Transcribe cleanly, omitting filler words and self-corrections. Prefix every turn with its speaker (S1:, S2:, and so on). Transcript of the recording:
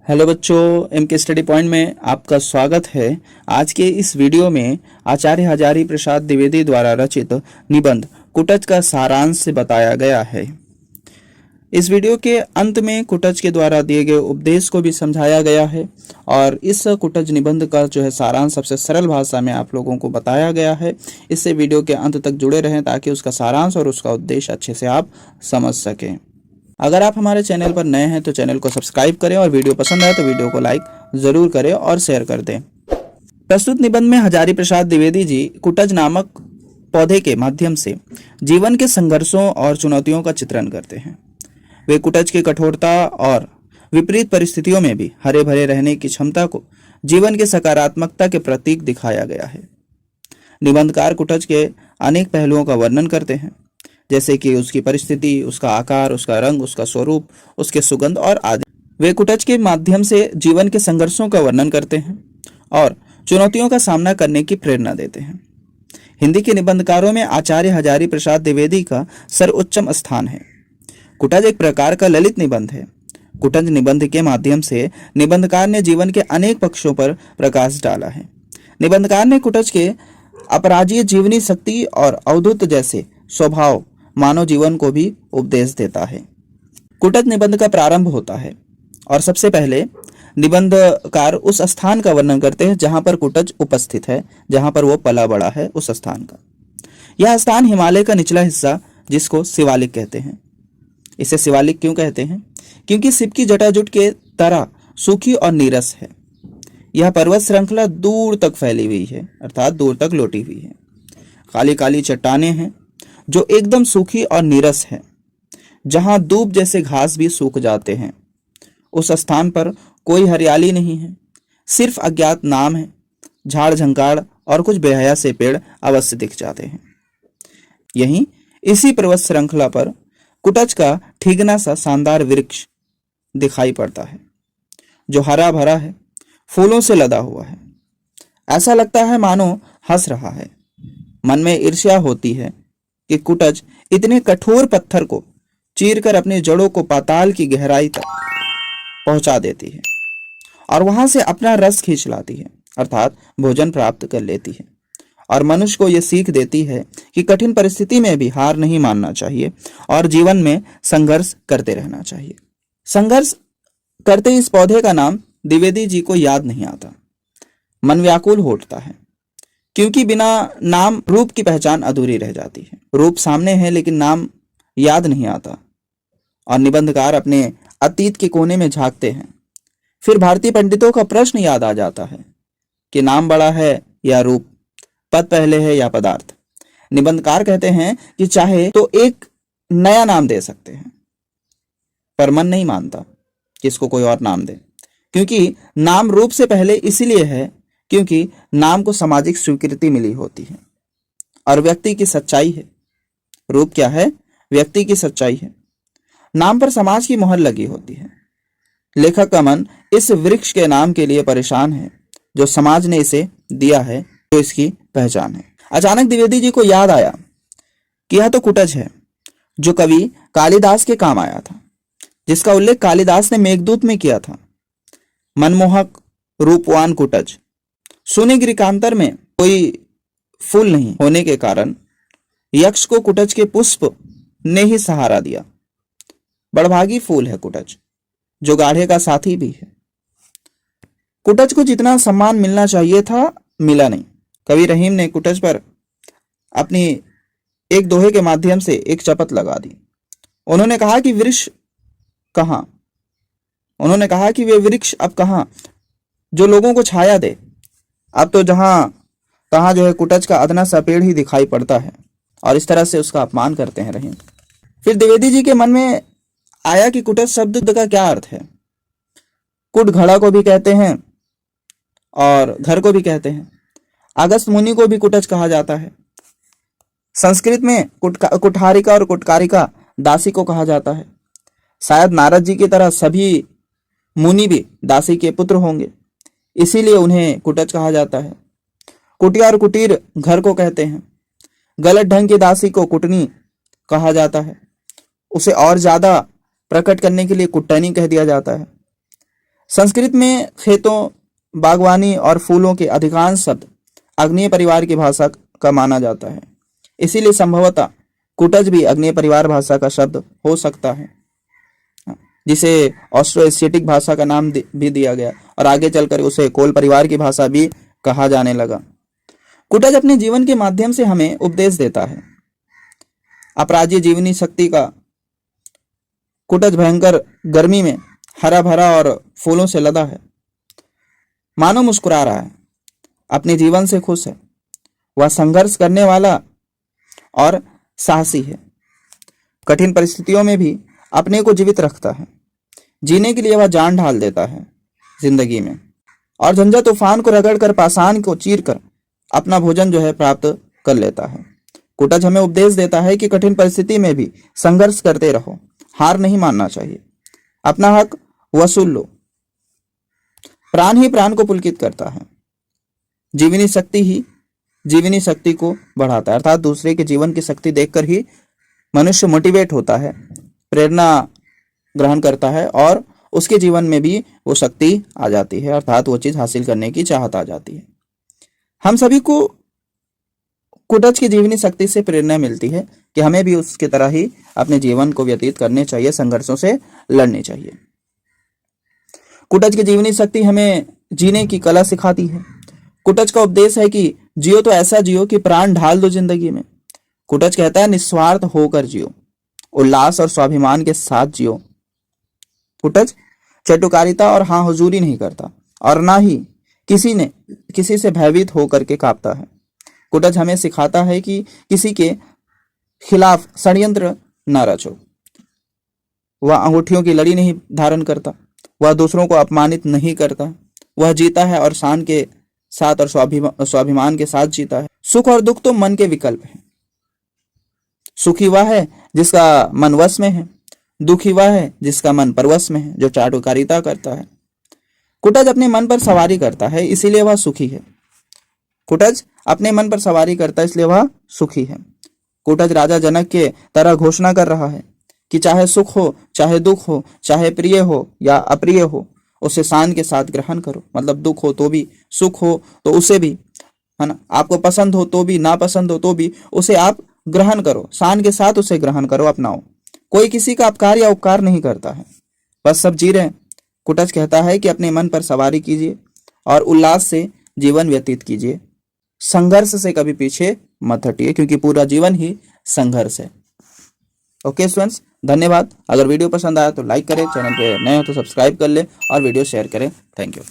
S1: Hello बच्चों, M के study point में आपका स्वागत है। आज के इस वीडियो में आचार्य हजारी प्रसाद द्विवेदी द्वारा रचित निबंध कुटज का सारांश से बताया गया है। इस वीडियो के अंत में कुटज के द्वारा दिए गए उपदेश को भी समझाया गया है और इस कुटज निबंध का जो है सारांश सबसे सरल भाषा में आप लोगों को बताया गया है। इससे वीडियो के अंत तक जुड़े रहें ताकि उसका सारांश और उसका उद्देश्य अच्छे से आप समझ सकें। अगर आप हमारे चैनल पर नए हैं तो चैनल को सब्सक्राइब करें और वीडियो पसंद आए तो वीडियो को लाइक जरूर करें और शेयर कर दें। प्रस्तुत निबंध में हजारी प्रसाद द्विवेदी जी कुटज नामक पौधे के माध्यम से जीवन के संघर्षों और चुनौतियों का चित्रण करते हैं। वे कुटज की कठोरता और विपरीत परिस्थितियों में भी हरे भरे रहने की क्षमता को जीवन के सकारात्मकता के प्रतीक दिखाया गया है। निबंधकार कुटज के अनेक पहलुओं का वर्णन करते हैं, जैसे कि उसकी परिस्थिति, उसका आकार, उसका रंग, उसका स्वरूप, उसके सुगंध और आदि। वे कुटज के माध्यम से जीवन के संघर्षों का वर्णन करते हैं और चुनौतियों का सामना करने की प्रेरणा देते हैं। हिंदी के निबंधकारों में आचार्य हजारी प्रसाद द्विवेदी का सर्वोच्चम स्थान है। कुटज एक प्रकार का ललित निबंध है। कुटज निबंध के माध्यम से निबंधकार ने जीवन के अनेक पक्षों पर प्रकाश डाला है। निबंधकार ने कुटज के अपराजीय जीवनी शक्ति और अवधूत जैसे स्वभाव मानव जीवन को भी उपदेश देता है। कुटज निबंध का प्रारंभ होता है और सबसे पहले निबंधकार उस स्थान का वर्णन करते हैं जहां पर कुटज उपस्थित है, जहां पर वो पला बड़ा है, उस स्थान का। यह स्थान हिमालय का निचला हिस्सा, जिसको शिवालिक कहते हैं। इसे शिवालिक क्यों कहते हैं? क्योंकि शिव की जटाजुट के तरह सूखी और नीरस है। यह पर्वत श्रृंखला दूर तक फैली हुई है, अर्थात दूर तक लौटी हुई है। काली काली चट्टानें हैं जो एकदम सूखी और नीरस है, जहां दूब जैसे घास भी सूख जाते हैं। उस स्थान पर कोई हरियाली नहीं है, सिर्फ अज्ञात नाम है। झाड़ झंकाड़ और कुछ बेहया से पेड़ अवश्य दिख जाते हैं। यहीं इसी पर्वत श्रृंखला पर कुटज का ठीगना सा शानदार वृक्ष दिखाई पड़ता है, जो हरा भरा है, फूलों से लदा हुआ है। ऐसा लगता है मानो हंस रहा है। मन में ईर्ष्या होती है कि कुटज इतने कठोर पत्थर को चीरकर अपनी जड़ों को पाताल की गहराई तक पहुंचा देती है और वहां से अपना रस खींच लाती है, अर्थात भोजन प्राप्त कर लेती है। और मनुष्य को यह सीख देती है कि कठिन परिस्थिति में भी हार नहीं मानना चाहिए और जीवन में संघर्ष करते रहना चाहिए। संघर्ष करते इस पौधे का नाम द्विवेदी जी को याद नहीं आता। मन व्याकुल हो उठता है, क्योंकि बिना नाम रूप की पहचान अधूरी रह जाती है। रूप सामने है लेकिन नाम याद नहीं आता और निबंधकार अपने अतीत के कोने में झांकते हैं। फिर भारतीय पंडितों का प्रश्न याद आ जाता है कि नाम बड़ा है या रूप, पद पहले है या पदार्थ। निबंधकार कहते हैं कि चाहे तो एक नया नाम दे सकते हैं, पर मन नहीं मानता कि इसको कोई और नाम दे, क्योंकि नाम रूप से पहले इसलिए है क्योंकि नाम को सामाजिक स्वीकृति मिली होती है और व्यक्ति की सच्चाई है। रूप क्या है? व्यक्ति की सच्चाई है। नाम पर समाज की मोहर लगी होती है। लेखक का मन इस वृक्ष के नाम के लिए परेशान है जो समाज ने इसे दिया है, जो इसकी पहचान है। अचानक द्विवेदी जी को याद आया कि यह तो कुटज है जो कवि कालिदास के काम आया था, जिसका उल्लेख कालिदास ने मेघदूत में किया था। मनमोहक रूपवान कुटज। सुनिग्रिकांतर में कोई फूल नहीं होने के कारण यक्ष को कुटज के पुष्प ने ही सहारा दिया। बड़भागी फूल है कुटज, जो गाढ़े का साथी भी है। कुटज को जितना सम्मान मिलना चाहिए था, मिला नहीं। कवि रहीम ने कुटज पर अपनी एक दोहे के माध्यम से एक चपत लगा दी। उन्होंने कहा कि वृक्ष कहाँ, उन्होंने कहा कि वे वृक्ष अब कहाँ जो लोगों को छाया दे। अब तो जहां तहां जो है कुटज का अदना सा पेड़ ही दिखाई पड़ता है और इस तरह से उसका अपमान करते हैं रहीम। फिर द्विवेदी जी के मन में आया कि कुटज शब्द का क्या अर्थ है। कुट घड़ा को भी कहते हैं और घर को भी कहते हैं। अगस्त मुनि को भी कुटज कहा जाता है। संस्कृत में कुठारिका और कुटकारिका दासी को कहा जाता है। शायद नारद जी की तरह सभी मुनि भी दासी के पुत्र होंगे, इसीलिए उन्हें कुटज कहा जाता है। कुटिया और कुटीर घर को कहते हैं। गलत ढंग की दासी को कुटनी कहा जाता है। उसे और ज्यादा प्रकट करने के लिए कुट्टनी कह दिया जाता है। संस्कृत में खेतों, बागवानी और फूलों के अधिकांश शब्द अग्नेय परिवार की भाषा का माना जाता है। इसीलिए संभवतः कुटज भी अग्नेय परिवार भाषा का शब्द हो सकता है, जिसे ऑस्ट्रो एशियाटिक भाषा का नाम भी दिया गया और आगे चलकर उसे कोल परिवार की भाषा भी कहा जाने लगा। कुटज अपने जीवन के माध्यम से हमें उपदेश देता है। अपराज्य जीवनी शक्ति का कुटज भयंकर गर्मी में हरा भरा और फूलों से लदा है। मानो मुस्कुरा रहा है, अपने जीवन से खुश है। वह संघर्ष करने वाला और साहसी है। कठिन परिस्थितियों में भी अपने को जीवित रखता है। जीने के लिए वह जान ढाल देता है जिंदगी में, और झंझा तूफान को रगड़कर, पाषाण को चीर कर अपना भोजन जो है प्राप्त कर लेता है। कुटज हमें उपदेश देता है कि कठिन परिस्थिति में भी संघर्ष करते रहो, हार नहीं मानना चाहिए, अपना हक वसूल लो। प्राण ही प्राण को पुलकित करता है। जीवनी शक्ति ही जीवनी शक्ति को बढ़ाता है, अर्थात दूसरे के जीवन की शक्ति देखकर ही मनुष्य मोटिवेट होता है, प्रेरणा ग्रहण करता है और उसके जीवन में भी वो शक्ति आ जाती है, अर्थात वो चीज हासिल करने की चाहत आ जाती है। हम सभी को कुटज की जीवनी शक्ति से प्रेरणा मिलती है कि हमें भी उसकी तरह ही अपने जीवन को व्यतीत करने चाहिए, संघर्षों से लड़ने चाहिए। कुटज की जीवनी शक्ति हमें जीने की कला सिखाती है। कुटज का उपदेश है कि जियो तो ऐसा जियो कि प्राण ढाल दो जिंदगी में। कुटज कहता है निस्वार्थ होकर जियो, उल्लास और स्वाभिमान के साथ जियो। कुटज चटुकारिता और हाँ हुजूरी नहीं करता और ना ही किसी से भयभीत होकर के कांपता है। कुटज हमें सिखाता है कि किसी के खिलाफ षड्यंत्र न रचो। वह अंगूठियों की लड़ी नहीं धारण करता, वह दूसरों को अपमानित नहीं करता, वह जीता है और शान के साथ और स्वाभिमान के साथ जीता है। सुख और दुख तो मन के विकल्प हैं। सुखी वह है जिसका मन वश में है, दुखी वह है जिसका मन परवश में है, जो चाटुकारिता करता है। कुटज अपने मन पर सवारी करता है, इसीलिए वह सुखी है। कुटज अपने मन पर सवारी करता है, इसलिए वह सुखी है। कुटज राजा जनक के तरह घोषणा कर रहा है कि चाहे सुख हो, चाहे दुख हो, चाहे प्रिय हो या अप्रिय हो, उसे शान के साथ ग्रहण करो। मतलब दुख हो तो भी, सुख हो तो उसे भी, है ना, आपको पसंद हो तो भी, नापसंद हो तो भी उसे आप ग्रहण करो, शान के साथ उसे ग्रहण करो, अपनाओ। कोई किसी का अपकार या उपकार नहीं करता है, बस सब जी रहे हैं। कुटज कहता है कि अपने मन पर सवारी कीजिए और उल्लास से जीवन व्यतीत कीजिए। संघर्ष से कभी पीछे मत हटिए, क्योंकि पूरा जीवन ही संघर्ष है। ओके स्टूडेंट्स, धन्यवाद। अगर वीडियो पसंद आया तो लाइक करें, चैनल पे नए हो तो सब्सक्राइब कर ले और वीडियो शेयर करें। Thank you.